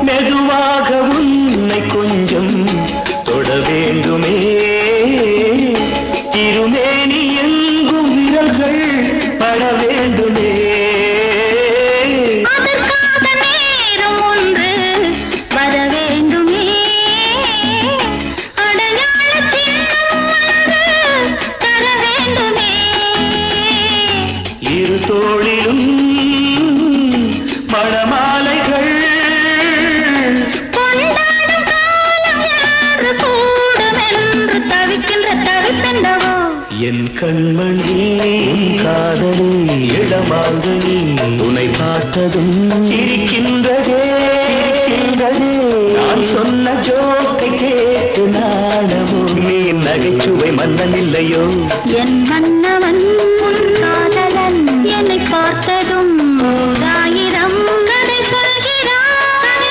மெதுவாக உன்னை கொஞ்சம் தொட வேண்டுமே திருமேனி எங்கும் விரல்கள் பட வேண்டுமே அதற்காக நேரம் ஒன்று வர வேண்டுமே அடையாள சின்னம் ஒன்று தர வேண்டுமே இரு தோளிலும் மணமாலைகள் கொண்டாடும் காலம் என்று கூடும் என்று தவிக்கின்ற தவிப்பெண்டவோ என் கண்மணி காதலி இடமாங்கனி உன்னை பார்த்ததும் சிரிக்கின்றதே நான் சொன்ன ஜோக்கை கேட்டு நாடமோ நீ நகைச்சுவை மன்னன் இல்லையோ என் மன்னவன் காதலன் என்னை பார்த்ததும்